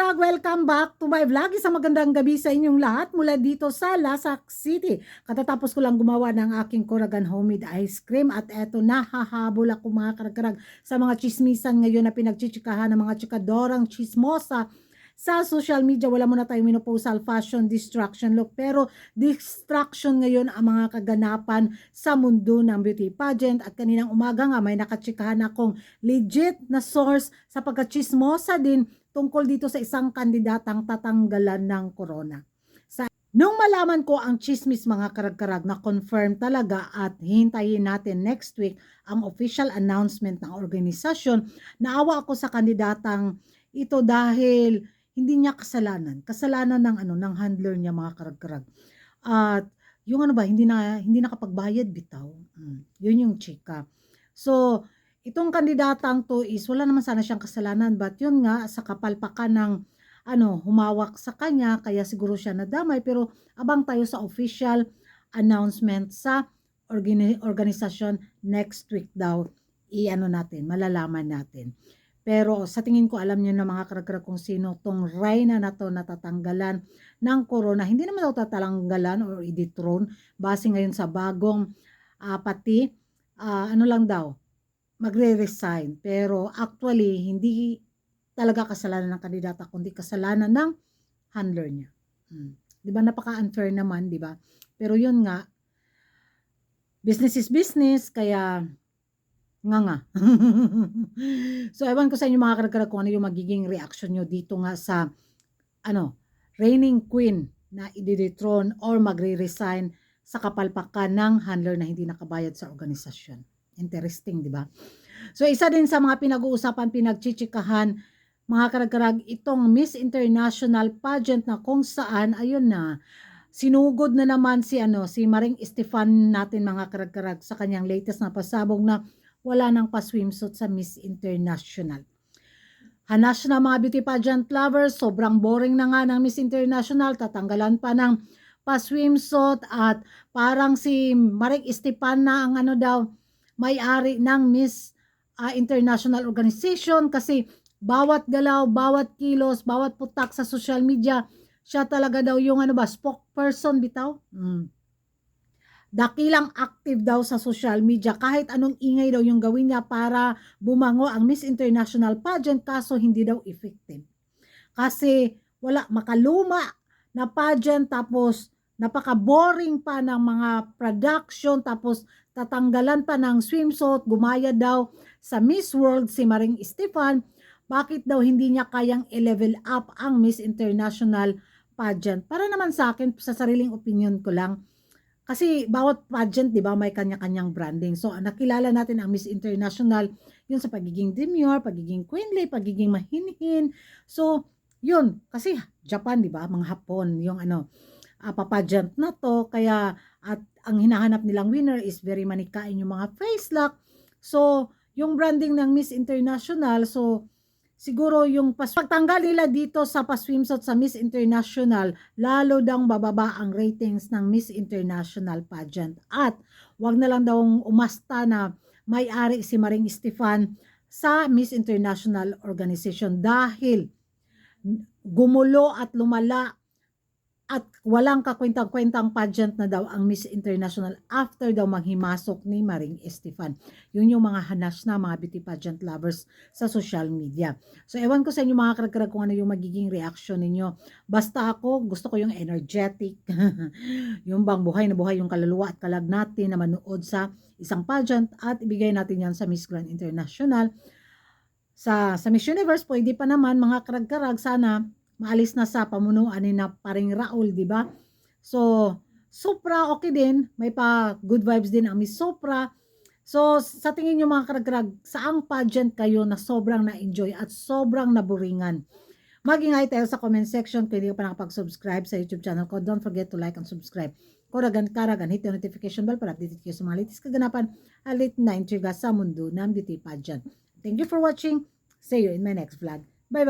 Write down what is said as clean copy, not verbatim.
vlog! Welcome back to my vlog. Isang magandang gabi sa inyong lahat mula dito sa Lasak City. Katatapos ko lang gumawa ng aking Coragan homemade ice cream at eto nahahabol ako mga karag-karag sa mga chismisan ngayon na pinagchichikahan ng mga chikadorang chismosa sa social media. Wala muna tayong menopausal fashion distraction look, pero distraction ngayon ang mga kaganapan sa mundo ng beauty pageant. At kaninang umaga nga may nakachikahan akong legit na source sa pagkachismosa din tungkol dito sa isang kandidatang tatanggalan ng corona. Nung malaman ko ang chismis mga karag-karag na confirm talaga at hintayin natin next week ang official announcement ng organisasyon, naawa ako sa kandidatang ito dahil hindi niya kasalanan. Kasalanan ng handler niya mga karag-karag. At yung hindi nakapagbayad bitaw. Yun yung chika. So, itong kandidatang to is wala naman sana siyang kasalanan, but yun nga sa kapalpakan ng humawak sa kanya kaya siguro siya nadamay, pero abang tayo sa official announcement sa organisasyon next week daw malalaman natin. Pero sa tingin ko alam niyo na mga karag-karag kung sino tong Reyna na to natatanggalan ng corona. Hindi naman daw tatanggalan or i-dethrone base ngayon sa bagong lang daw magre-resign, pero actually hindi talaga kasalanan ng kandidata kundi kasalanan ng handler niya. 'Di ba napaka-unfair naman, 'di ba? Pero 'yun nga, business is business, kaya nga. So ewan ko sa inyo mga karag-karag kung ano yung magiging reaction nyo dito nga sa reigning queen na i-dethrone or magre-resign sa kapalpakan ng handler na hindi nakabayad sa organisasyon. Interesting, di ba? So, isa din sa mga pinag-uusapan, pinagchichikahan, mga karag-karag, itong Miss International pageant na kung saan, ayun na, sinugod na naman si Maring Estefan natin mga karag-karag sa kanyang latest na pasabog na wala nang pa-swimsuit sa Miss International. Hanas na mga beauty pageant lovers, sobrang boring na nga ng Miss International, tatanggalan pa ng pa-swimsuit at parang si Maring Estefan na ang may-ari ng Miss International Organization kasi bawat galaw, bawat kilos, bawat putak sa social media, siya talaga daw yung spokesperson bitaw. Dakilang active daw sa social media, kahit anong ingay daw yung gawin niya para bumango ang Miss International pageant, kaso hindi daw effective. Kasi wala, makaluma na pageant, tapos napaka-boring pa ng mga production, tapos tatanggalan pa ng swimsuit, gumaya daw sa Miss World si Maring Estefan. Bakit daw hindi niya kayang i-level up ang Miss International pageant? Para naman sa akin, sa sariling opinion ko lang, kasi bawat pageant, di ba, may kanya-kanyang branding. So, nakilala natin ang Miss International, yun sa pagiging demure, pagiging queenly, pagiging mahinhin. So, yun, kasi Japan, di ba, mga Hapon, yung papageant na to, kaya at ang hinahanap nilang winner is very manikain yung mga face lock. So, yung branding ng Miss International, so siguro yung pagtanggal nila dito sa pa-swimsuit sa Miss International, lalo daw bababa ang ratings ng Miss International pageant. At wag na lang daw umasta na may-ari si Maring Estefan sa Miss International Organization dahil gumulo at lumala at walang kakwentang-kwentang pageant na daw ang Miss International after daw maghimasok ni Maring Estefan. Yun yung mga hanas na mga beauty pageant lovers sa social media. So ewan ko sa inyo mga karag-karag kung ano yung magiging reaction ninyo. Basta ako, gusto ko yung energetic, yung bang buhay na buhay yung kaluluwa at kalag natin na manood sa isang pageant at ibigay natin yan sa Miss Grand International. Sa Miss Universe, pwede pa naman mga karag-karag, sana maalis na sa pamunuan ni na paring Raul, di ba? So, Supra okay din, may pa good vibes din ang Miss Supra. So, sa tingin niyo mga karag-karag, saang pageant kayo na sobrang na-enjoy at sobrang naburingan? Mag-ingay tayo sa comment section. Kung hindi ka pa nakapag-subscribe sa YouTube channel ko, don't forget to like and subscribe. Coragan Karagan, hit the notification bell para updated kayo sa mga latest kaganapan at late na intriga sa mundo ng beauty pageant. Thank you for watching. See you in my next vlog. Bye-bye!